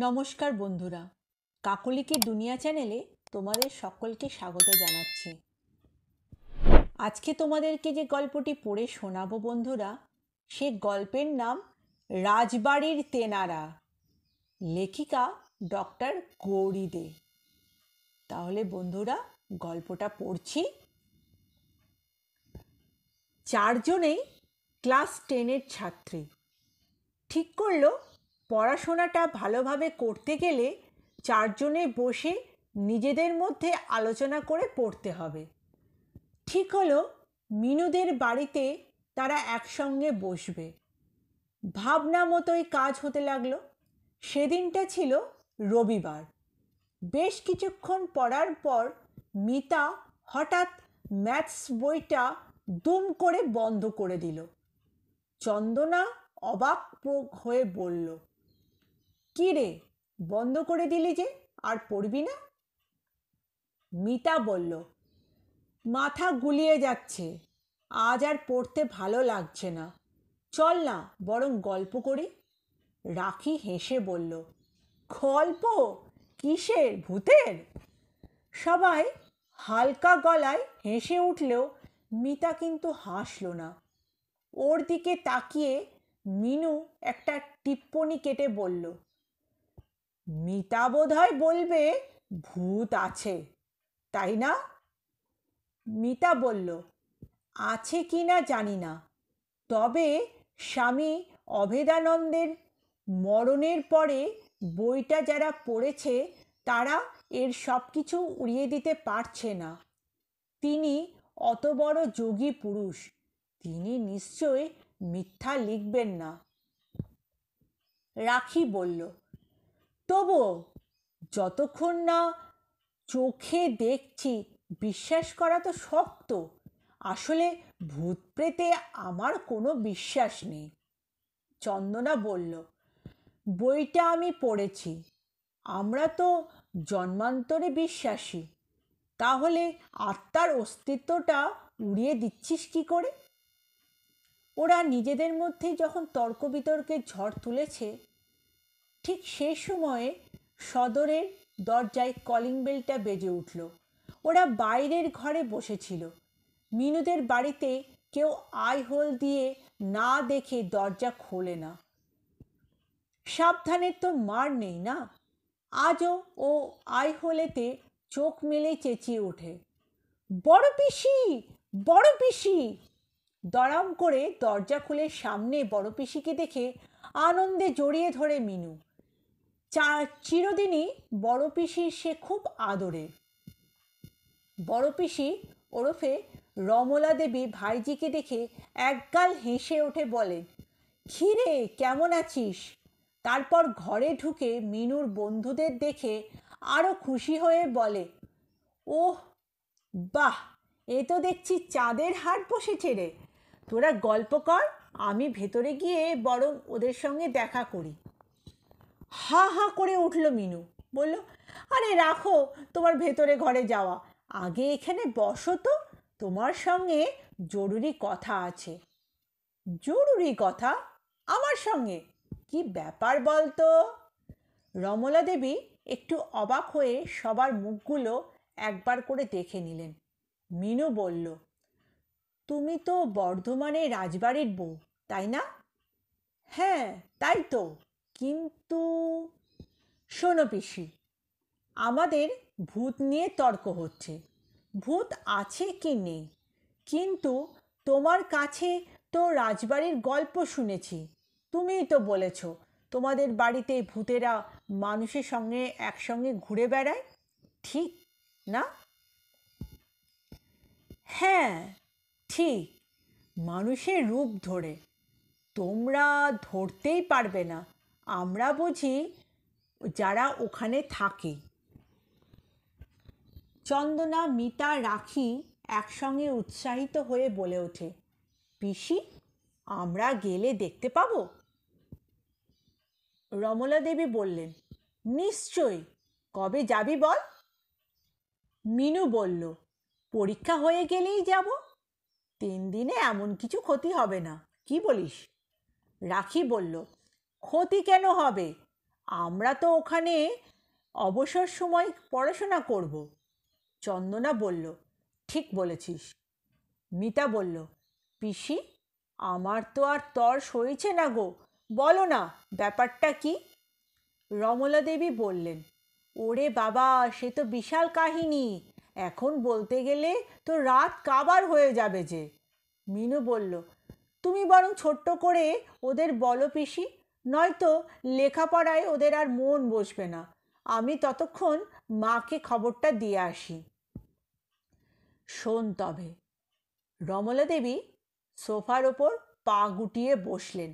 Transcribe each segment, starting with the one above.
নমস্কার বন্ধুরা, কাকলি দুনিয়া চ্যানেলে তোমাদের সকলকে স্বাগত জানাচ্ছি। আজকে তোমাদেরকে যে গল্পটি পড়ে শোনাবো বন্ধুরা, সে গল্পের নাম রাজবাড়ির তেনারা, লেখিকা ডক্টর গৌরী দে। তাহলে বন্ধুরা গল্পটা পড়ছি। চারজনেই ক্লাস 10-এর ছাত্রী। ঠিক করলো পড়াশোনাটা ভালোভাবে করতে গেলে চারজনে বসে নিজেদের মধ্যে আলোচনা করে পড়তে হবে। ঠিক হলো মিনুদের বাড়িতে তারা একসঙ্গে বসবে। ভাবনা মতোই কাজ হতে লাগলো। সেদিনটা ছিল রবিবার। বেশ কিছুক্ষণ পড়ার পর মিতা হঠাৎ ম্যাথস বইটা দুম করে বন্ধ করে দিল। চন্দনা অবাক হয়ে বলল, কি রে, বন্ধ করে দিলি যে, আর পড়বি না? মিতা বলল, মাথা গুলিয়ে যাচ্ছে, আজ আর পড়তে ভালো লাগছে না, চল না বরং গল্প করি। রাখি হেসে বলল, গল্প? কিসের, ভূতের? সবাই হালকা গলায় হেসে উঠলেও মিতা কিন্তু হাসল না। ওর দিকে তাকিয়ে মিনু একটা টিপ্পনি কেটে বলল, মিতা বোধহয় বলবে ভূত আছে, তাই না? মিতা বলল, আছে কি না জানি না, তবে স্বামী অভেদানন্দের মরণের পরে বইটা যারা পড়েছে তারা এর সব কিছু উড়িয়ে দিতে পারছে না। তিনি অত বড় যোগী পুরুষ, তিনি নিশ্চয় মিথ্যা লিখবেন না। রাখি বলল, তবুও যতক্ষণ না চোখে দেখছি বিশ্বাস করা তো শক্ত। আসলে ভূত প্রেতে আমার কোনো বিশ্বাস নেই। চন্দনা বলল, বইটা আমি পড়েছি, আমরা তো জন্মান্তরে বিশ্বাসী, তাহলে আত্মার অস্তিত্বটা উড়িয়ে দিচ্ছিস কি করে? ওরা নিজেদের মধ্যেই যখন তর্ক বিতর্কের ঝড় তুলেছে, ঠিক সেই সময়ে সদরের দরজায় কলিং বেলটা বেজে উঠল। ওরা বাইরের ঘরে বসেছিল। মিনুদের বাড়িতে কেউ আইহোল দিয়ে না দেখে দরজা খোলে না। সাবধানের তো মার নেই না। আজও ও আইহোলেতে চোখ মেলে চেঁচিয়ে ওঠে, বড় পিসি, বড় পিসি। দড়াম করে দরজা খুলে সামনে বড় পিসিকে দেখে আনন্দে জড়িয়ে ধরে মিনু। চিরদিনই বড় পিসির সে খুব আদরের। বড় পিসি ওরফে রমলা দেবী ভাইজিকে দেখে একগাল হেসে ওঠে, বলেন, খিরে কেমন আছিস? তারপর ঘরে ঢুকে মিনুর বন্ধুদের দেখে আরও খুশি হয়ে বলে, ওহ বাহ, এ তো দেখছি চাঁদের হাট বসেছে রে। তোরা গল্প কর, আমি ভেতরে গিয়ে বরং ওদের সঙ্গে দেখা করি। হা হা করে উঠল মিনু, বলল, আরে রাখো তোমার ভেতরে ঘরে যাওয়া, আগে এখানে বসো তো, তোমার সঙ্গে জরুরি কথা আছে। জরুরি কথা? আমার সঙ্গে? কি ব্যাপার বলতো? রমলা দেবী একটু অবাক হয়ে সবার মুখগুলো একবার করে দেখে নিলেন। মিনু বলল, তুমি তো বর্ধমানে রাজবাড়ির বউ, তাই না? হ্যাঁ তাই তো, কিন্তু শোনো পিসি, আমাদের ভূত নিয়ে তর্ক হচ্ছে। ভূত আছে কি নেই, কিন্তু তোমার কাছে তো রাজবাড়ির গল্প শুনেছি, তুমিই তো বলেছ তোমাদের বাড়িতে ভূতেরা মানুষের সঙ্গে একসঙ্গে ঘুরে বেড়ায়, ঠিক না? হ্যাঁ ঠিক, মানুষের রূপ ধরে। তোমরা ধরতেই পারবে না, আমরা বুঝি যারা ওখানে থাকে। চন্দনা, মিতা, রাখি একসঙ্গে উৎসাহিত হয়ে বলে ওঠে, পিসি, আমরা গেলে দেখতে পাবো? রমলা দেবী বললেন, নিশ্চয়ই, কবে যাবি বল? মিনু বলল, পরীক্ষা হয়ে গেলেই যাব, 3 দিনে এমন কিছু ক্ষতি হবে না, কি বলিস? রাখি বলল, ক্ষতি কেন হবে, আমরা তো ওখানে অবসর সময় পড়াশোনা করব। চন্দনা বলল, ঠিক বলেছিস। মিতা বলল, পিসি, আমার তো আর তর সইছে না গো, বলো না ব্যাপারটা কি? রমলা দেবী বললেন, ওরে বাবা, সে তো বিশাল কাহিনী, এখন বলতে গেলে তো রাত কাবার হয়ে যাবে যে। মিনু বলল, তুমি বরং ছোট্ট করে ওদের বলো পিসি, নয়তো লেখাপড়ায় ওদের আর মন বসবে না। আমি ততক্ষণ মাকে খবরটা দিয়ে আসি। শোন তবে। রমলা দেবী সোফার ওপর পা গুটিয়ে বসলেন।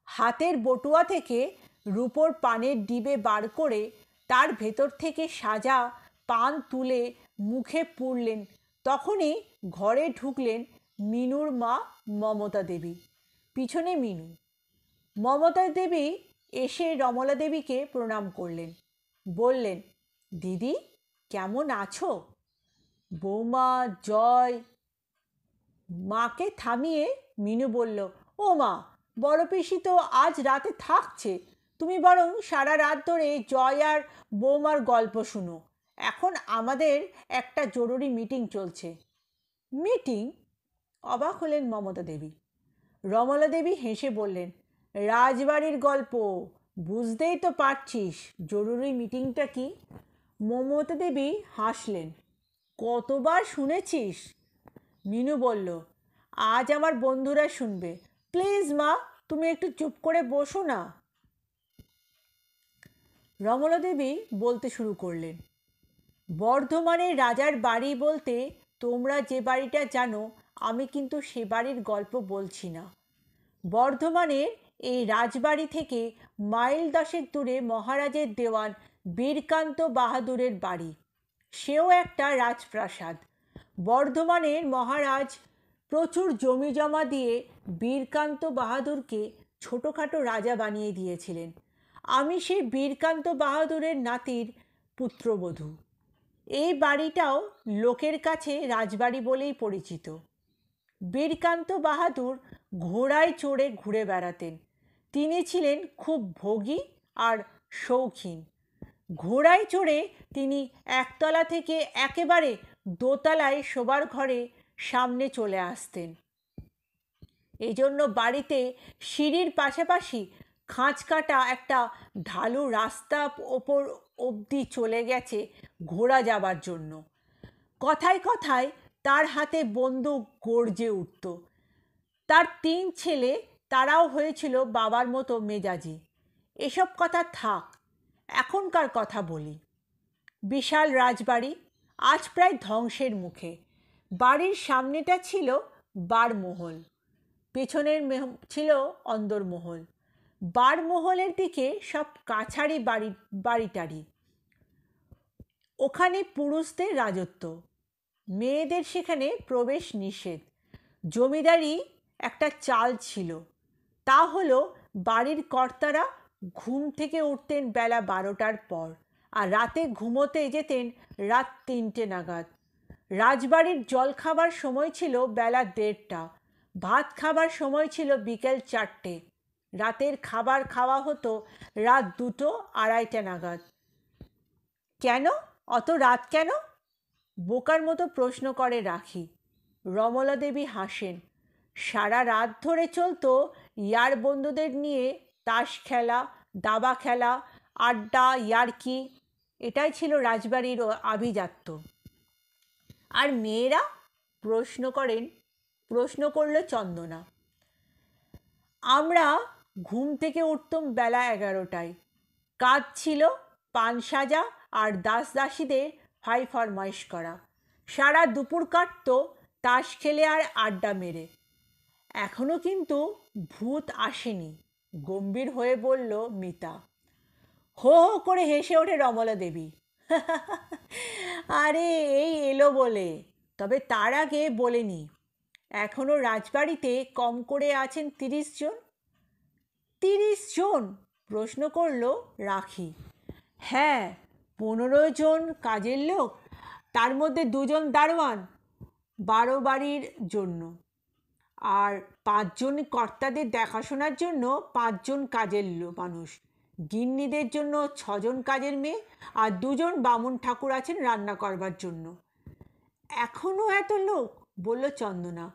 হাতের বটুয়া থেকে রূপোর পানের ডিবে বার করে তার ভেতর থেকে সাজা পান তুলে মুখে পুরলেন। তখনই ঘরে ঢুকলেন মিনুর মা মমতা দেবী, পিছনে মিনু। মমতা দেবী এসে রমলা দেবীকে প্রণাম করলেন। বললেন, দিদি, কেমন আছো? বৌমা, জয়। মাকে থামিয়ে মিনু বলল, ও মা, বড় পিসি তো আজ রাতে থাকছে, তুমি বরং সারা রাত ধরে জয় আর বৌমার গল্প শুনো। এখন আমাদের একটা জরুরি মিটিং চলছে। মিটিং? অবাক হলেন মমতা দেবী। রমলা দেবী হেসে বললেন, রাজবাড়ির গল্প, বুঝতেই তো পারছিস জরুরি মিটিংটা কি। মমতা দেবী হাসলেন, কতবার শুনেছিস? মিনু বলল, আজ আমার বন্ধুরা শুনবে, প্লিজ মা, তুমি একটু চুপ করে বসো না। রমলা দেবী বলতে শুরু করলেন, বর্ধমানের রাজার বাড়ি বলতে তোমরা যে বাড়িটা জানো, আমি কিন্তু সে বাড়ির গল্প বলছি না। বর্ধমানের এই রাজবাড়ি থেকে মাইল 10 দূরে মহারাজের দেওয়ান বীরকান্ত বাহাদুরের বাড়ি। সেও একটা রাজপ্রাসাদ। বর্ধমানের মহারাজ প্রচুর জমি জমা দিয়ে বীরকান্ত বাহাদুরকে ছোটোখাটো রাজা বানিয়ে দিয়েছিলেন। আমি সেই বীরকান্ত বাহাদুরের নাতির পুত্রবধূ। এই বাড়িটাও লোকের কাছে রাজবাড়ি বলেই পরিচিত। বীরকান্ত বাহাদুর ঘোড়ায় চড়ে ঘুরে বেড়াতেন। তিনি ছিলেন খুব ভোগী আর শৌখিন। ঘোড়ায় চড়ে তিনি একতলা থেকে একেবারে দোতলায় শোবার ঘরে সামনে চলে আসতেন। এই জন্য বাড়িতে সিঁড়ির পাশাপাশি খাঁজ কাটা একটা ঢালু রাস্তা ওপর অবধি চলে গেছে ঘোড়া যাবার জন্য। কথায় কথায় তার হাতে বন্দুক গর্জে উঠত। তার 3 ছেলে, তারাও হয়েছিল বাবার মতো মেজাজি। এসব কথা থাক, এখনকার কথা বলি। বিশাল রাজবাড়ি আজ প্রায় ধ্বংসের মুখে। বাড়ির সামনেটা ছিল বারমহল, পেছনের ছিল অন্দরমহল। বারমহলের দিকে সব কাছারি বাড়িটারি। ওখানে পুরুষদের রাজত্ব, মেয়েদের সেখানে প্রবেশ নিষেধ। জমিদারি একটা চাল ছিল, তা হলো বাড়ির কর্তারা ঘুম থেকে উঠতেন বেলা 12টার পর, আর রাতে ঘুমোতে যেতেন রাত 3টে নাগাদ। রাজবাড়ির জল খাবার সময় ছিল বেলা 1:30, ভাত খাবার সময় ছিল বিকেল 4টে, রাতের খাবার খাওয়া হতো রাত 2টো 2:30 নাগাদ। কেন অত রাত কেন? বোকার মতো প্রশ্ন করে রাখি। রমলা দেবী হাসেন। সারা রাত ধরে চলতো ইয়ার বন্ধুদের নিয়ে তাস খেলা, দাবা খেলা, আড্ডা, ইয়ার্কি, এটাই ছিল রাজবাড়ির আভিজাত্য। আর মেয়েরা? প্রশ্ন করল চন্দনা। আমরা ঘুম থেকে উঠতাম বেলা 11টায়। কাজ ছিল পান সাজা আর দাসদাসীদের ভাই ফরমাইশ করা। সারা দুপুর কাটত তাস খেলে আর আড্ডা মেরে। এখনো কিন্তু ভূত আসেনি, গম্ভীর হয়ে বলল মিতা। হো হো করে হেসে ওঠে রমলা দেবী। আরে এই এলো বলে, তবে তার আগে বলেনি, এখনো রাজবাড়িতে কম করে আছেন 30 জন। 30 জন? প্রশ্ন করল রাখি। হ্যাঁ, 15 জন কাজের লোক, তার মধ্যে 2 জন দারোয়ান 12 বাড়ির জন্য, আর 5 জন কর্তাদের দেখাশোনার জন্য 5 জন কাজের মানুষ। গিন্নিদের জন্য 6জন কাজের মেয়ে আর 2জন বামুন ঠাকুর আছেন রান্না করবার জন্য। এখনো এত লোক? বলল চন্দনা।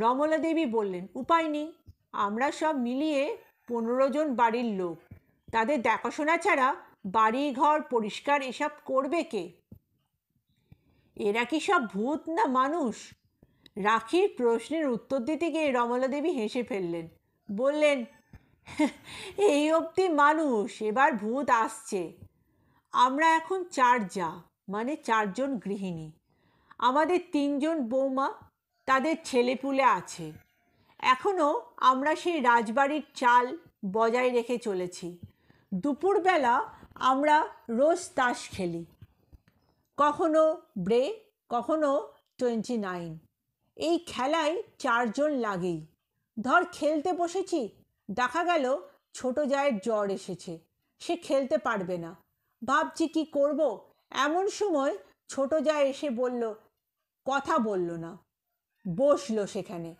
রমলা দেবী বললেন, উপায় নেই, আমরা সব মিলিয়ে 15জন বাড়ির লোক, তাদের দেখাশোনা ছাড়া বাড়ি ঘর পরিষ্কার এসব করবে কে? এরা কি সব ভূত না মানুষ? রাখির প্রশ্নের উত্তর দিতে গিয়ে রমলা দেবী হেসে ফেললেন, বললেন, এই অবধি মানুষ, এবার ভূত আসছে। আমরা এখন 4 যা, মানে 4জন গৃহিণী, আমাদের 3জন বৌমা, তাদের ছেলেপুলে আছে। এখনও আমরা সেই রাজবাড়ির চাল বজায় রেখে চলেছি। দুপুরবেলা আমরা রোজ তাস খেলি, কখনো ব্রে, কখনো 29। এই খেলায় 4জন লাগেই। ধর খেলতে বসেছি, দেখা গেল ছোট জায়ের জ্বর এসেছে, সে খেলতে পারবে না, ভাবছি কি করব। এমন সময় ছোট জা এসে বলল, কথা বলল না, বসলো সেখানে।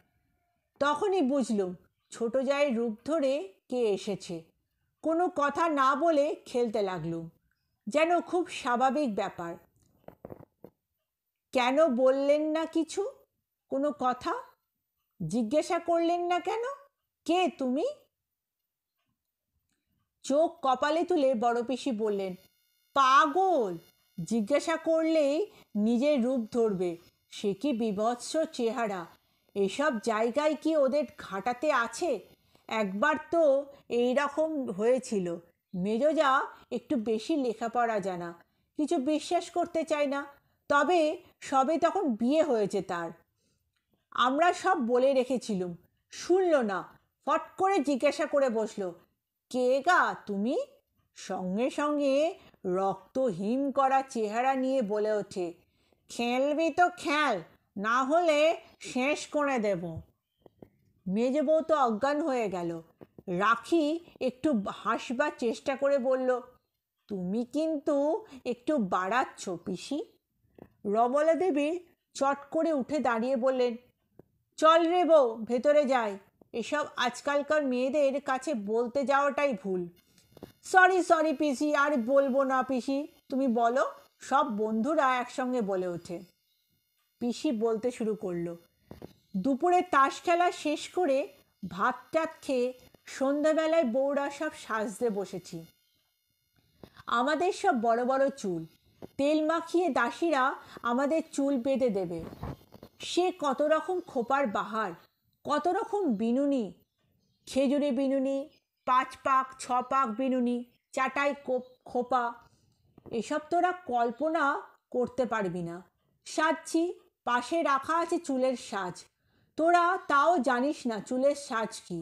তখনই বুঝলুম ছোট জায়ের রূপ ধরে কে এসেছে। কোনো কথা না বলে খেলতে লাগলুম, যেন খুব স্বাভাবিক ব্যাপার। কেন বললেন না কিছু? কোনো কথা জিজ্ঞাসা করলেন না কেন? কে তুমি? চোখ কপালে তুলে বড় পিসি বললেন, পাগল, জিজ্ঞাসা করলেই নিজের রূপ ধরবে, সে কি বীভৎস চেহারা, এসব জায়গায় কি ওদের ঘাটাতে আছে? একবার তো এই রকম হয়েছিল। মেজোজা একটু বেশি লেখাপড়া জানা, কিছু বিশ্বাস করতে চায় না, তবে সবে তখন বিয়ে হয়েছে তার। আমরা সব বলে রেখেছিলুম, শুনল না, ফট করে জিজ্ঞাসা করে বসলো, কে গা তুমি? সঙ্গে সঙ্গে রক্ত হিম করা চেহারা নিয়ে বলে ওঠে, খেলবি তো খেল, না হলে শেষ করে দেব। মেজ বউ তো অজ্ঞান হয়ে গেল। রাখি একটু হাসবার চেষ্টা করে বলল, তুমি কিন্তু একটু বাড়াচ্ছ পিসি। রমলা দেবী চট করে উঠে দাঁড়িয়ে বললেন, চল রে বউ, ভেতরে যাই, এসব আজকালকার মেয়েদের কাছে বলতে যাওয়াটাই ভুল। সরি সরি পিসি, আর বলবো না পিসি, তুমি বলো, সব বন্ধুরা একসঙ্গে বলে ওঠে। পিসি বলতে শুরু করলো, দুপুরে তাস খেলা শেষ করে ভাত টাত খেয়ে সন্ধ্যাবেলায় বউরা সব সাজতে বসেছি। আমাদের সব বড় বড় চুল, তেল মাখিয়ে দাসীরা আমাদের চুল বেঁধে দেবে। সে কত রকম খোপার বাহার, কত রকম বিনুনি, খেজুরে বিনুনি, 5 পাক 6 পাক বিনুনি, চাটাই খোপা, এসব তোরা কল্পনা করতে পারবি না। সাজছি, পাশে রাখা আছে চুলের সাজ, তোরা তাও জানিস না চুলের সাজ কি।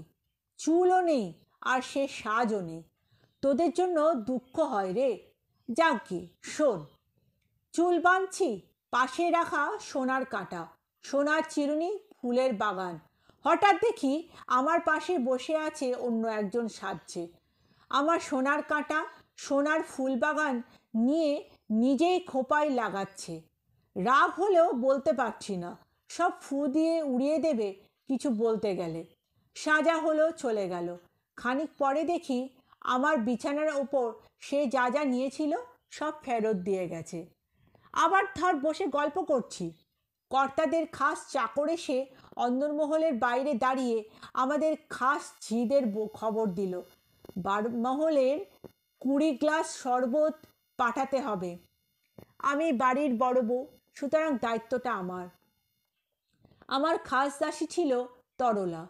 চুলও নেই আর সে সাজও নেই, তোদের জন্য দুঃখ হয় রে। যাকগে শোন, চুল বাঁধছি, পাশে রাখা সোনার কাঁটা, সোনার চিরুনি, ফুলের বাগান। হঠাৎ দেখি আমার পাশে বসে আছে অন্য একজন সাজছে, আমার সোনার কাঁটা, সোনার ফুল বাগান নিয়ে নিজেই খোপায় লাগাচ্ছে। রাগ হলেও বলতে পারছি না, সব ফু দিয়ে উড়িয়ে দেবে কিছু বলতে গেলে। সাজা হলো, চলে গেল। খানিক পরে দেখি আমার বিছানার ওপর সে যা যা নিয়েছিল সব ফেরত দিয়ে গেছে। আবার ধর বসে গল্প করছি, কর্তাদের খাস চাকর এসে অন্দরমহলের বাইরে দাঁড়িয়ে আমাদের খাস ঝিদের খবর দিল, বারমহলের 20 গ্লাস শরবত পাঠাতে হবে। আমি বাড়ির বড় বউ, সুতরাং দায়িত্বটা আমার। আমার খাস দাসী ছিল তরলা,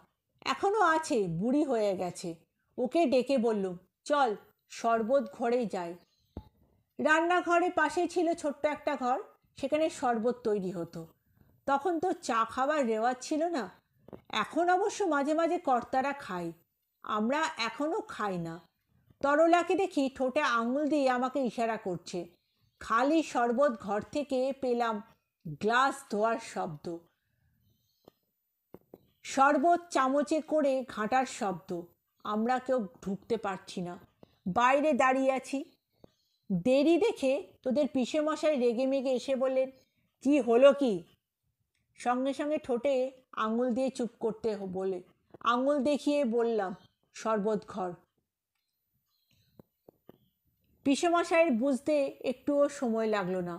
এখনো আছে, বুড়ি হয়ে গেছে। ওকে ডেকে বললুম, চল শরবত ঘরেই যাই। রান্নাঘরে পাশে ছিল ছোট্ট একটা ঘর, সেখানে শরবত তৈরি হতো। তখন তো চা খাবার রেওয়াজ ছিল না, এখন অবশ্য মাঝে মাঝে কর্তারা খায়, আমরা এখনও খাই না। তরলাকে দেখি ঠোঁটে আঙুল দিয়ে আমাকে ইশারা করছে। খালি শরবত ঘর থেকে পেলাম গ্লাস ধোয়ার শব্দ, শরবত চামচে করে ঘাঁটার শব্দ। আমরা কেউ ঢুকতে পারছি না, বাইরে দাঁড়িয়ে আছি। দেরি দেখে তোদের পিসেমশাই রেগে মেগে এসে বললেন, কি হলো কি? সঙ্গে সঙ্গে ঠোঁটে আঙুল দিয়ে চুপ করতে বলে আঙুল দেখিয়ে বললাম, শরবত ঘর। পিসেমশাইয়ের বুঝতে একটুও সময় লাগলো না।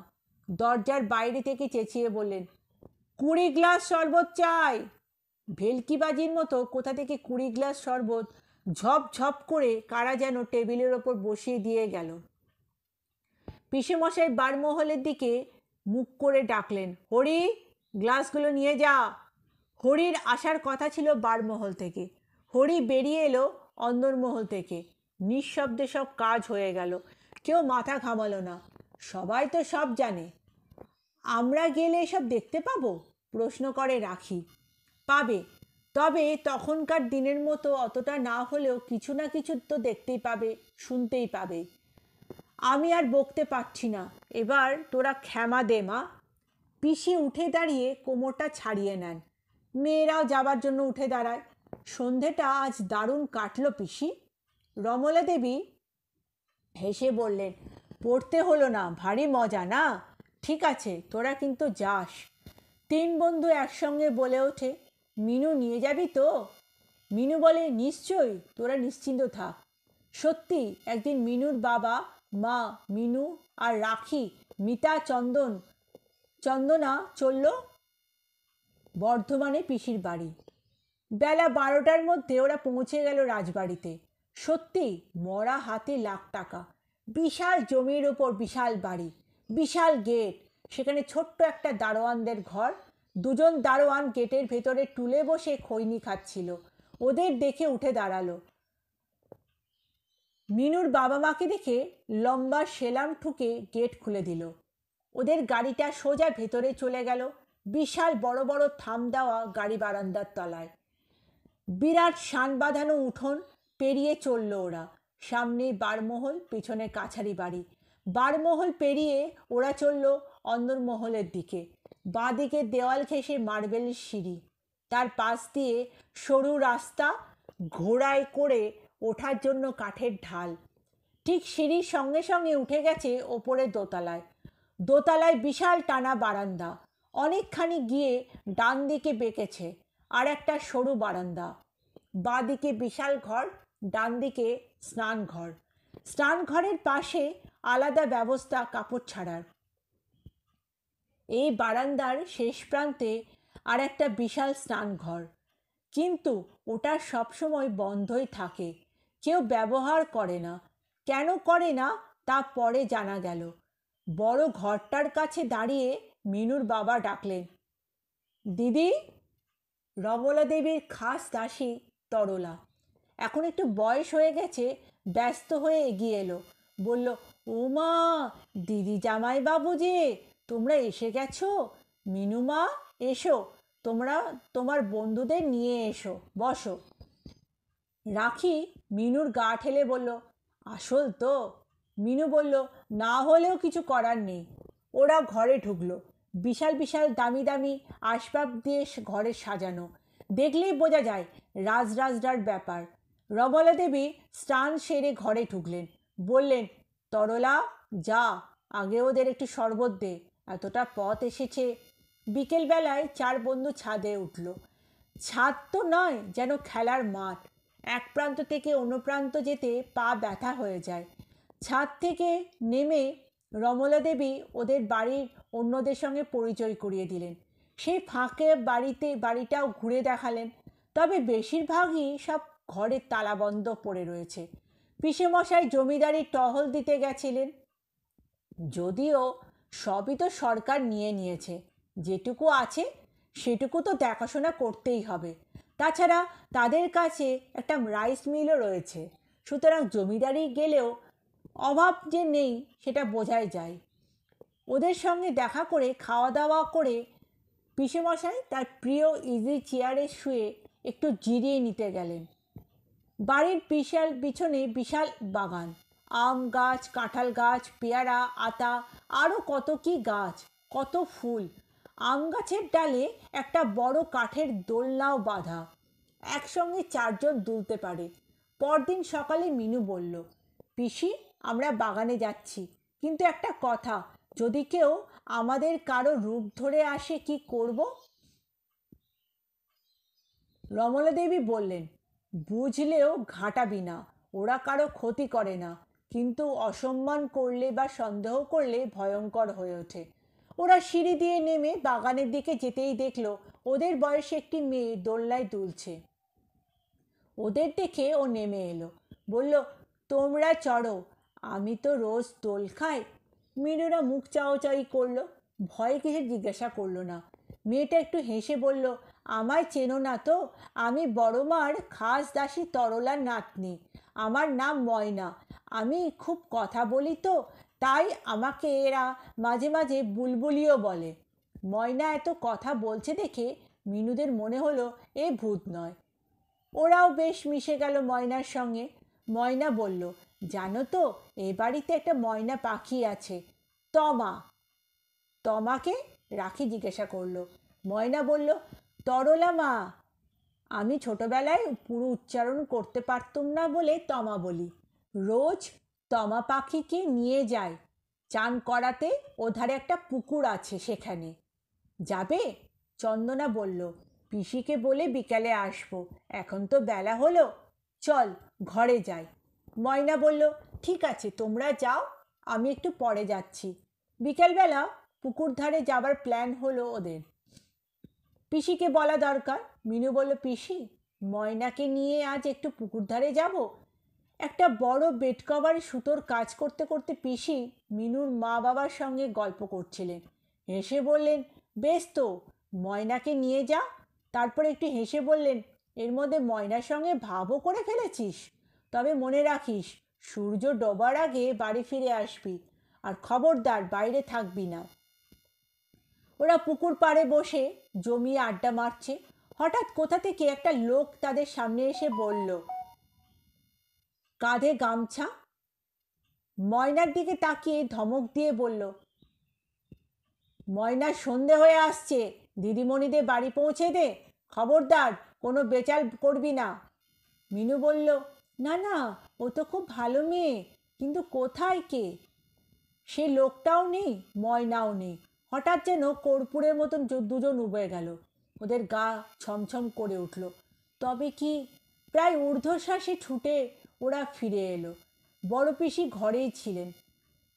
দরজার বাইরে থেকে চেঁচিয়ে বললেন, 20 গ্লাস শরবত চাই। ভেলকিবাজির মতো কোথা থেকে 20 গ্লাস শরবত ঝপ ঝপ করে কারা যেন টেবিলের ওপর বসিয়ে দিয়ে গেল। পিসেমশাই বারমহলের দিকে মুখ করে ডাকলেন, হরি, গ্লাসগুলো নিয়ে যা। হরির আসার কথা ছিল বারমহল থেকে। হরি বেরিয়ে এলো অন্দরমহল থেকে। নিঃশব্দে সব কাজ হয়ে গেল। কেউ মাথা ঘামালো না। সবাই তো সব জানে। আমরা গেলে এসব দেখতে পাবো? প্রশ্ন করে রাখি। পাবে, তবে তখনকার দিনের মতো অতটা না হলেও কিছু না কিছু তো দেখতেই পাবে, শুনতেই পাবে। আমি আর বকতে পারছি না, এবার তোরা ক্ষমা দে মা। পিসি উঠে দাঁড়িয়ে কোমরটা ছাড়িয়ে নেন। মেয়েরাও যাবার জন্য উঠে দাঁড়ায়। সন্ধেটা আজ দারুণ কাটলো পিসি। রমলা দেবী হেসে বললেন, পড়তে হলো না, ভারী মজা না? ঠিক আছে, তোরা কিন্তু যাস। 3 বন্ধু একসঙ্গে বলে ওঠে, মিনু নিয়ে যাবি তো? মিনু বলে, নিশ্চয়ই, তোরা নিশ্চিন্ত থাক। সত্যি একদিন মিনুর বাবা, মা, মিনু আর রাখি, মিতা, চন্দনা চলল বর্ধমানে পিসির বাড়ি। বেলা 12টার মধ্যে ওরা পৌঁছে গেল রাজবাড়িতে। সত্যি মরা হাতে লাখ টাকা। বিশাল জমির ওপর বিশাল বাড়ি, বিশাল গেট, সেখানে ছোট্ট একটা দারোয়ানদের ঘর। 2জন দারোয়ান গেটের ভেতরে টুলে বসে খৈনি খাচ্ছিল। ওদের দেখে উঠে দাঁড়ালো। মিনুর বাবা মাকে দেখে লম্বা সেলাম ঠুকে গেট খুলে দিল। ওদের গাড়িটা সোজা ভেতরে চলে গেল, বিশাল বড় বড় থাম দেওয়া গাড়ি বারান্দার তলায়। বিরাট শান বাঁধানো উঠোন পেরিয়ে চলল ওরা। সামনে বারমহল, পিছনে কাছারি বাড়ি। বারমহল পেরিয়ে ওরা চলল অন্দরমহলের দিকে। বাঁদিকে দেওয়াল ঘেঁষে মার্বেলের সিঁড়ি, তার পাশ দিয়ে সরু রাস্তা, ঘোড়ায় করে ওঠার জন্য কাঠের ঢাল। ঠিক সিঁড়ির সঙ্গে সঙ্গে উঠে গেছে ওপরে দোতলায়। দোতলায় বিশাল টানা বারান্দা। অনেকখানি গিয়ে ডান দিকে বেঁকেছে আর একটা সরু বারান্দা। বাঁদিকে বিশাল ঘর, ডান দিকে স্নানঘর। স্নানঘরের পাশে আলাদা ব্যবস্থা কাপড় ছাড়ার। এই বারান্দার শেষ প্রান্তে আর একটা বিশাল স্নানঘর, কিন্তু ওটা সবসময় বন্ধই থাকে, কেউ ব্যবহার করে না। কেন করে না তা পরে জানা গেল। বড় ঘরটার কাছে দাঁড়িয়ে মিনুর বাবা ডাকলেন, দিদি। রমলা দেবীর খাস দাসী তরলা, এখন একটু বয়স হয়ে গেছে, ব্যস্ত হয়ে এগিয়ে এলো। বলল, ও মা, দিদি জামাই বাবু যে, তোমরা এসে গেছো? মিনুমা, এসো, তোমরা তোমার বন্ধুদের নিয়ে এসো, বসো। রাখি মিনুর গা ঠেলে বলল, আসল তো? মিনু বলল, না হলেও কিছু করার নেই। ওরা ঘরে ঢুকলো। বিশাল বিশাল দামি দামি আসবাব দিয়ে ঘরে সাজানো, দেখলেই বোঝা যায় রাজরাজডার ব্যাপার। রমলা দেবী স্নান সেরে ঘরে ঢুকলেন। বললেন, তরলা, যা, আগে ওদের একটু শরবত দে, এতটা পথ এসেছে। বিকেলবেলায় 4 বন্ধু ছাদে উঠল। ছাদ তো নয়, যেন খেলার মাঠ। এক প্রান্ত থেকে অন্য প্রান্ত যেতে পা ব্যথা হয়ে যায়। ছাদ থেকে নেমে রমলা দেবী ওদের বাড়ির অন্যদের সঙ্গে পরিচয় করিয়ে দিলেন। সেই ফাঁকে বাড়িটাও ঘুরে দেখালেন। তবে বেশিরভাগই সব ঘরের তালাবন্ধ পড়ে রয়েছে। পিসেমশাই জমিদারি টহল দিতে গেছিলেন। যদিও সবই তো সরকার নিয়ে নিয়েছে, যেটুকু আছে সেটুকু তো দেখাশোনা করতেই হবে। তাছাড়া তাদের কাছে একটা রাইস মিলও রয়েছে। সুতরাং জমিদারি গেলেও অভাব যে নেই সেটা বোঝাই যায়। ওদের সঙ্গে দেখা করে খাওয়া দাওয়া করে পিসেমশাই তার প্রিয় ইজি চেয়ারে শুয়ে একটু জিরিয়ে নিতে গেলেন। বাড়ির পিছনে বিশাল বাগান, আম গাছ, কাঁঠাল গাছ, পেয়ারা, আতা, আরও কত কি গাছ, কত ফুল। আম গাছের ডালে একটা বড় কাঠের দোলনাও বাঁধা, একসঙ্গে 4 জন দুলতে পারে। পরদিন সকালে মিনু বলল, পিসি, আমরা বাগানে যাচ্ছি, কিন্তু একটা কথা, যদি কেউ আমাদের কারো রূপ ধরে আসে কি করব? রমলা দেবী বললেন, বুঝলেও ঘাঁটাবি না, ওরা কারো ক্ষতি করে না, কিন্তু অসম্মান করলে বা সন্দেহ করলে ভয়ঙ্কর হয়ে ওঠে। ওরা সিঁড়ি দিয়ে নেমে বাগানের দিকে যেতেই দেখলো ওদের বয়সী একটি মেয়ে দোলনায় দুলছে। ওদের দেখে ও নেমে এলো, বলল, তোমরা চড়ো, আমি তো রোজ দোল খাই। মিনুরা মুখ চাওয়াচাই করলো, ভয়ে কিছু জিজ্ঞাসা করলো না। মেয়েটা একটু হেসে বলল, আমায় চেনো না তো? আমি বড় মার খাস দাসী তরলার নাতনি। আমার নাম ময়না। আমি খুব কথা বলি তো, তাই আমাকে এরা মাঝে মাঝে বুলবুলিও বলে। ময়না এত কথা বলছে দেখে মিনুদের মনে হলো এ ভূত নয়। ওরাও বেশ মিশে গেল ময়নার সঙ্গে। ময়না বলল, জানো তো, এ বাড়িতে একটা ময়না পাখি আছে, তমা। তমাকে? রাখি জিজ্ঞাসা করলো। ময়না বলল, তরলা মা। আমি ছোটবেলায় পুরো উচ্চারণ করতে পারতুম না বলে তমা বলি। রোজ তমা পাখিকে নিয়ে যায় চান করাতে, ওধারে একটা পুকুর আছে, সেখানে যাবে? চন্দনা বলল, পিসিকে বলে বিকালে আসবো, এখন তো বেলা হলো, চল ঘরে যাই। ময়না বলল, ঠিক আছে, তোমরা যাও, আমি একটু পরে যাচ্ছি। বিকেলবেলা পুকুর ধারে যাবার প্ল্যান হলো ওদের। পিসিকে বলা দরকার। মিনু বলল, পিসি, ময়নাকে নিয়ে আজ একটু পুকুর ধারে যাব। একটা বড় বেড কভার সুতোর কাজ করতে করতে পিসি মিনুর মা বাবার সঙ্গে গল্প করছিলেন। হেসে বললেন, বেশ তো, ময়নাকে নিয়ে যা। তারপর একটু হেসে বললেন, এর মধ্যে ময়নার সঙ্গে ভাবও করে ফেলেছিস। তবে মনে রাখিস, সূর্য ডোবার আগে বাড়ি ফিরে আসবি, আর খবরদার বাইরে থাকবি না। ওরা পুকুর পাড়ে বসে জমিয়ে আড্ডা মারছে। হঠাৎ কোথা থেকে একটা লোক তাদের সামনে এসে বলল, কাঁধে গামছা। ময়নার দিকে তাকিয়ে ধমক দিয়ে বলল, ময়না, সন্ধে হয়ে আসছে, দিদিমণিদের বাড়ি পৌঁছে দে, খবরদার কোনো বেচাল করবি না। মিনু বলল, না না, ও তো খুব ভালো মেয়ে, কিন্তু কোথায় কে? সে লোকটাও নেই, ময়নাও নেই। হঠাৎ যেন কর্পূরের মতন দুজন উবে গেল। ওদের গা ছমছম করে উঠল। তবে কি, প্রায় ঊর্ধ্বশ্বাসে ছুটে ওরা ফিরে এলো। বড় পিসি ঘরেই ছিলেন।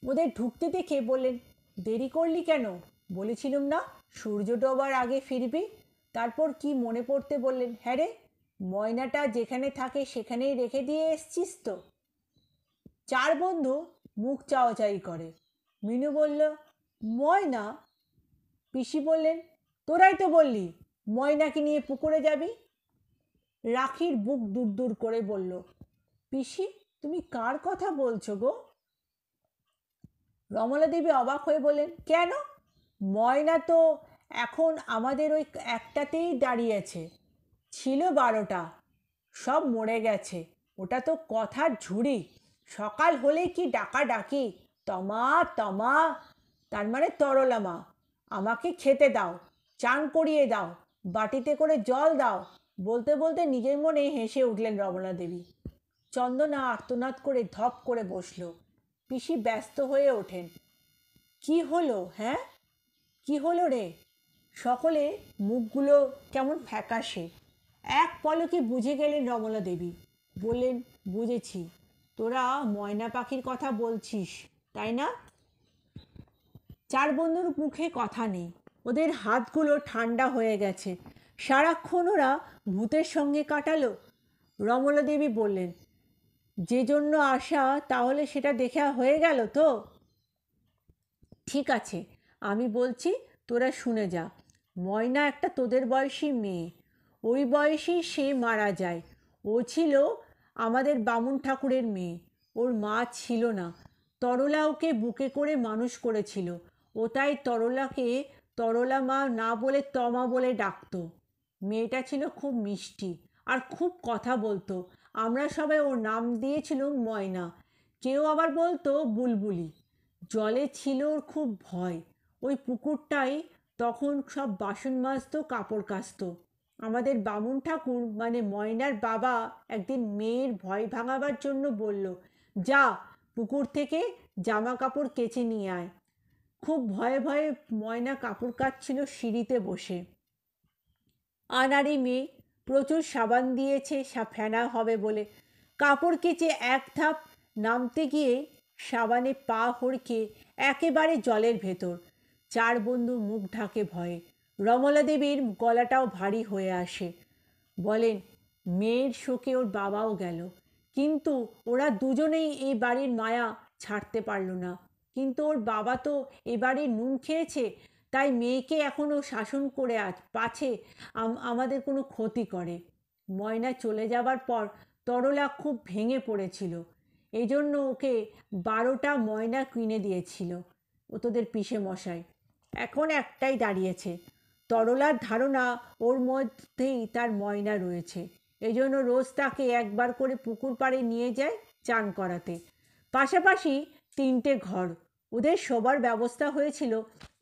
ওদের ঢুকতে দেখে বললেন, দেরি করলি কেন? বলেছিলুম না সূর্য ডোবার আগে ফিরবি। তারপর কি মনে পড়তে বললেন, হ্যাঁ রে, ময়নাটা যেখানে থাকে সেখানেই রেখে দিয়ে এসছিস তো? চার বন্ধু মুখ চাওয়াচাই করে। মিনু বলল, ময়না? পিসি বললেন, তোরাই তো বললি ময়নাকে নিয়ে পুকুরে যাবি। রাখির বুক দূর দূর করে বলল, পিসি, তুমি কার কথা বলছো গো? রমলা দেবী অবাক হয়ে বললেন, কেন? ময়না তো এখন আমাদের ওই একটাতেই দাঁড়িয়েছে, ছিল 12টা, সব মরে গেছে। ওটা তো কথার ঝুড়ি, সকাল হলেই কি ডাকাডাকি, তমা তমা, তার মানে তরলা মা, আমাকে খেতে দাও, চান করিয়ে দাও, বাটিতে করে জল দাও। বলতে বলতে নিজের মনে হেসে উঠলেন রমলা দেবী। চন্দনা আর্তনাদ করে ধপ করে বসল। পিসি ব্যস্ত হয়ে ওঠেন, কি হলো? হ্যাঁ, কি হলো রে? সকলে মুখগুলো কেমন ফ্যাকাশে। এক পলকে বুঝে গেলেন রমলা দেবী। বললেন, বুঝেছি, তোরা ময়না পাখির কথা বলছিস, তাই না? চার বন্ধুর মুখে কথা নেই, ওদের হাতগুলো ঠান্ডা হয়ে গেছে। সারাক্ষণ ওরা ভূতের সঙ্গে কাটালো। রমলা দেবী বললেন, যে জন্য আসা, তাহলে সেটা দেখা হয়ে গেল তো? ঠিক আছে, আমি বলছি, তোরা শুনে যা। ময়না একটা তোদের বয়সী মেয়ে, ওই বয়সেই সে মারা যায়। ও ছিল আমাদের বামুন ঠাকুরের মেয়ে। ওর মা ছিল না। তরলা ওকে বুকে করে মানুষ করেছিল। ও তাই তরলাকে তরলা মা না বলে তমা বলে ডাকতো। মেয়েটা ছিল খুব মিষ্টি আর খুব কথা বলতো। আমরা সবাই ওর নাম দিয়েছিলুম ময়না। কেউ আবার বলতো বুলবুলি। জলে ছিল ওর খুব ভয়। ওই পুকুরটাই তখন সব বাসন মাজতো, কাপড় কাচতো। আমাদের বামুন ঠাকুর মানে ময়নার বাবা একদিন মেয়ের ভয় ভাঙাবার জন্য বলল, যা পুকুর থেকে জামা কাপড় কেচে নিয়ে আয়। খুব ভয়ে ভয়ে ময়না কাপড় কাচছিল সিঁড়িতে বসে। আনাড়ি মেয়ে, প্রচুর সাবান দিয়েছে ফেনা হবে বলে। কাপড় কেচে এক ধাপ নামতে গিয়ে সাবানে পা হড়কে একেবারে জলের ভেতর। চার বন্ধু মুখ ঢাকে ভয়ে। রমলা দেবীর গলাটাও ভারী হয়ে আসে। বলেন, মেয়ের শোকে ওর বাবাও গেল, কিন্তু ওরা দুজনেই এই বাড়ির মায়া ছাড়তে পারল না। কিন্তু ওর বাবা তো এ বাড়ির নুন খেয়েছে, তাই মেয়েকে এখনও শাসন করে পাছে আমাদের কোনো ক্ষতি করে। ময়না চলে যাবার পর তরলা খুব ভেঙে পড়েছিল। এই জন্য ওকে 12টা ময়না কিনে দিয়েছিল ও তোদের পিসে মশাই। এখন একটাই দাঁড়িয়েছে। তরলার ধারণা ওর মধ্যেই তার ময়না রয়েছে। এই জন্য রোজ তাকে একবার করে পুকুর পাড়ে নিয়ে যায় চান করাতে। পাশাপাশি 3টে ঘর, ওদের শোবার ব্যবস্থা হয়েছিল।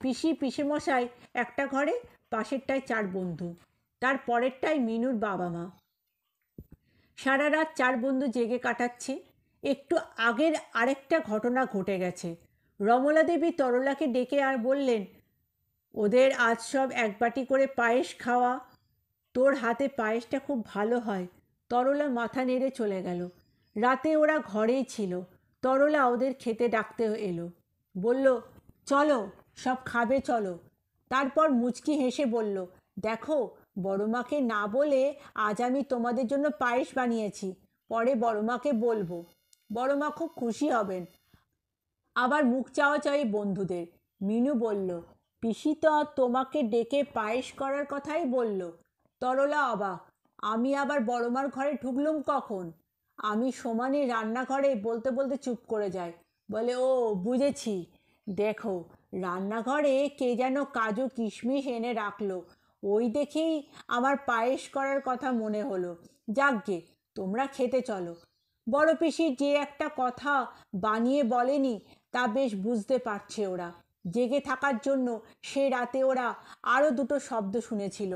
পিসি পিসেমশাই একটা ঘরে, পাশেরটায় 4 বন্ধু, তার পরেরটায় মিনুর বাবা মা। সারা রাত 4 বন্ধু জেগে কাটাচ্ছে। একটু আগের আরেকটা ঘটনা ঘটে গেছে। রমলা দেবী তরলাকে ডেকে আর বললেন, ওদের আজ সব এক বাটি করে পায়েস খাওয়া। তোর হাতে পায়েসটা খুব ভালো হয়। তরলা মাথা নেড়ে চলে গেল। রাতে ওরা ঘরেই ছিল। তরলা ওদের খেতে ডাকতে এলো, বলল, চলো সব খাবে চলো। তারপর মুচকি হেসে বলল, দেখো, বড়মাকে না বলে আজ আমি তোমাদের জন্য পায়েস বানিয়েছি, পরে বড়মাকে বলবো। বড়মা খুব খুশি হবেন। আবার মুখ চাওয়াচাই বন্ধুদের। মিনু বলল, পিসি তো তোমাকে ডেকে পায়েস করার কথাই বলল। তরলা অবাক, আমি আবার বড়মার ঘরে ঢুকলুম কখন? আমি সমানে রান্নাঘরে বলতে বলতে চুপ করে যাই। বলে, ও বুঝেছি, দেখো রান্নাঘরে কে যেন কাজু কিশমিশ এনে রাখলো, ওই দেখেই আমার পায়েস করার কথা মনে হলো। যাকগে, তোমরা খেতে চলো। বড় পিসি যে একটা কথা বানিয়ে বলেনি তা বেশ বুঝতে পারছে ওরা। জেগে থাকার জন্য সে রাতে ওরা আরও 2টো শব্দ শুনেছিল।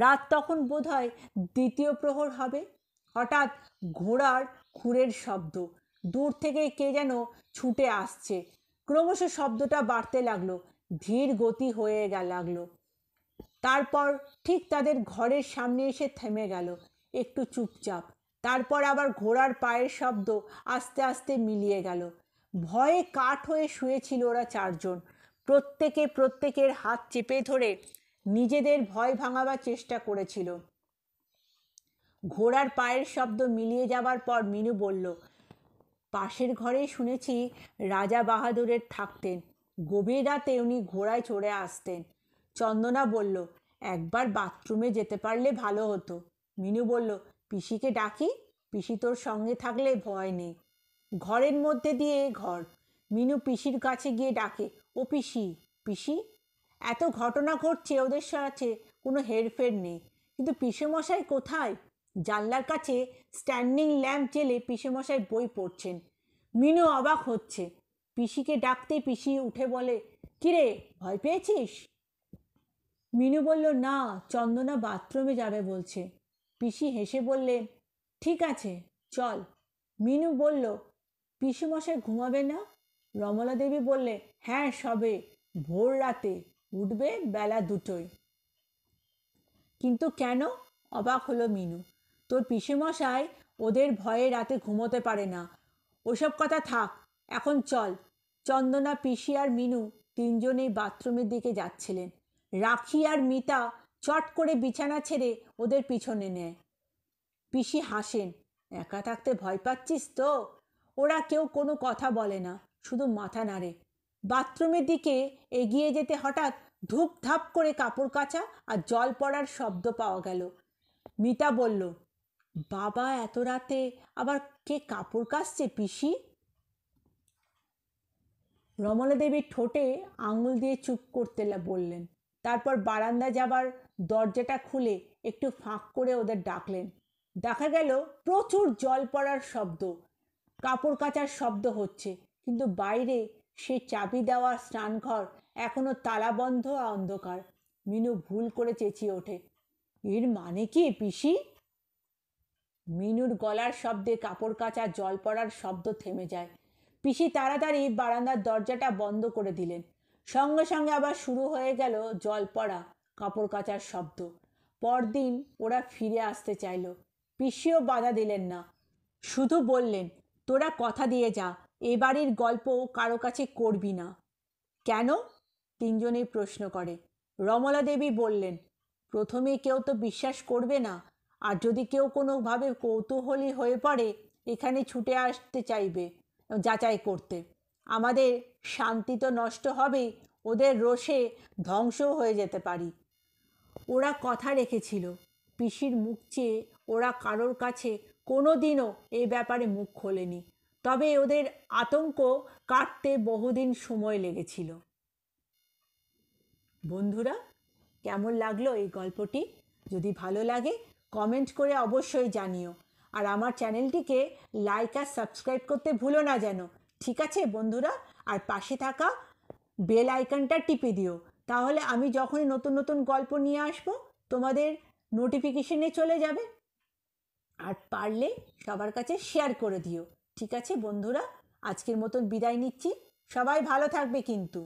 রাত তখন বোধহয় 2য় প্রহর হবে। হঠাৎ ঘোড়ার খুরের শব্দ, দূর থেকে কে যেন ছুটে আসছে। ক্রমশ শব্দটা বাড়তে লাগলো, ধীর গতি হয়ে লাগলো। তারপর ঠিক তাদের ঘরের সামনে এসে থেমে গেল, একটু চুপচাপ। তারপর আবার ঘোড়ার পায়ের শব্দ আস্তে আস্তে মিলিয়ে গেল। ভয়ে কাঠ হয়ে শুয়েছিল ওরা 4 জন। প্রত্যেকে প্রত্যেকের হাত চেপে ধরে নিজেদের ভয় ভাঙাবার চেষ্টা করেছিল। ঘোড়ার পায়ের শব্দ মিলিয়ে যাবার পর মিনু বলল, পাশের ঘরেই শুনেছি রাজা বাহাদুরের থাকতেন। গভীর রাতে উনি ঘোড়ায় চড়ে আসতেন। চন্দনা বলল, একবার বাথরুমে যেতে পারলে ভালো হতো। মিনু বলল, পিসিকে ডাকি? পিসি তোর সঙ্গে থাকলে ভয় নেই। ঘরের মধ্যে দিয়ে ঘর। মিনু পিসির কাছে গিয়ে ডাকে, ও পিসি, পিসি। এত ঘটনা ঘটছে, ওদের সাথে কোনো হেরফের নেই, কিন্তু পিসেমশাই কোথায়? জানলার কাছে স্ট্যান্ডিং ল্যাম্প জেলে পিসেমশাই বই পড়ছেন। মিনু অবাক হচ্ছে। পিসিকে ডাকতেই পিসি উঠে বলে, কিরে, ভয় পেয়েছিস? মিনু বলল, না, চন্দনা বাথরুমে যাবে বলছে। পিসি হেসে বললে, ঠিক আছে চল। মিনু বলল, পিসেমশাই ঘুমাবে না? রমলা দেবী বললে, হ্যাঁ, সবে ভোর রাতে উঠবে বেলা 2টোয়। কিন্তু কেন? অবাক হলো মিনু। তোর পিসেমশাই ওদের ভয়ে রাতে ঘুমোতে পারে না। ওসব কথা থাক, এখন চল। চন্দনা, পিসি আর মিনু 3 জনেই বাথরুমের দিকে যাচ্ছিলেন। রাখি আর মিতা চট করে বিছানা ছেড়ে ওদের পিছনে নেয়। পিসি হাসেন, একা থাকতে ভয় পাচ্ছিস তো? ওরা কেউ কোনো কথা বলে না, শুধু মাথা নাড়ে। বাথরুমের দিকে এগিয়ে যেতে হঠাৎ ধূপ ধাপ করে কাপড় কাচা আর জল পড়ার শব্দ পাওয়া গেল। মিতা বলল, বাবা, এত রাতে আবার কে কাপড় কাচছে পিসি? রমলা দেবীর ঠোঁটে আঙুল দিয়ে চুপ করতে বললেন। তারপর বারান্দা যাবার দরজাটা খুলে একটু ফাঁক করে ওদের ডাকলেন। দেখা গেল প্রচুর জল পড়ার শব্দ, কাপড় কাচার শব্দ হচ্ছে, কিন্তু বাইরে সে চাবি দেওয়া স্নানঘর এখনো তালাবন্ধ আর অন্ধকার। মিনু ভুল করে চেঁচিয়ে ওঠে, এর মানে কি পিসি? মিনুর গলার শব্দে কাপড় কাচা জল পড়ার শব্দ থেমে যায়। পিসি তাড়াতাড়ি বারান্দার দরজাটা বন্ধ করে দিলেন। সঙ্গে সঙ্গে আবার শুরু হয়ে গেল জল পড়া, কাপড় কাচার শব্দ। পরদিন ওরা ফিরে আসতে চাইল। পিসিও বাধা দিলেন না, শুধু বললেন, তোরা কথা দিয়ে যা, এ বাড়ির গল্প কারো কাছে করবি না। কেন? তিনজনেই প্রশ্ন করে। রমলা দেবী বললেন, প্রথমে কেউ তো বিশ্বাস করবে না, আর যদি কেউ কোনোভাবে কৌতূহলী হয়ে পড়ে এখানে ছুটে আসতে চাইবে যাচাই করতে, আমাদের শান্তি তো নষ্ট হবেই, ওদের রোষে ধ্বংসও হয়ে যেতে পারি। ওরা কথা রেখেছিল, পিসির মুখ চেয়ে ওরা কারোর কাছে কোনো দিনও এ ব্যাপারে মুখ খোলেনি, তবে ওদের আতঙ্ক কাটতে বহুদিন সময় লেগেছিল। বন্ধুরা, কেমন লাগলো এই গল্পটি? যদি ভালো লাগে কমেন্ট করে অবশ্যই জানিও, আর আমার চ্যানেলটিকে লাইক আর সাবস্ক্রাইব করতে ভুলো না যেন। ঠিক আছে বন্ধুরা? আর পাশে থাকা বেল আইকনটা টিপে দিও, তাহলে আমি যখনই নতুন নতুন গল্প নিয়ে আসবো তোমাদের নোটিফিকেশনে চলে যাবে। আর পারলে সবার কাছে শেয়ার করে দিও। ঠিক আছে বন্ধুরা, আজকের মতন বিদায় নিচ্ছি। সবাই ভালো থাকবে কিন্তু।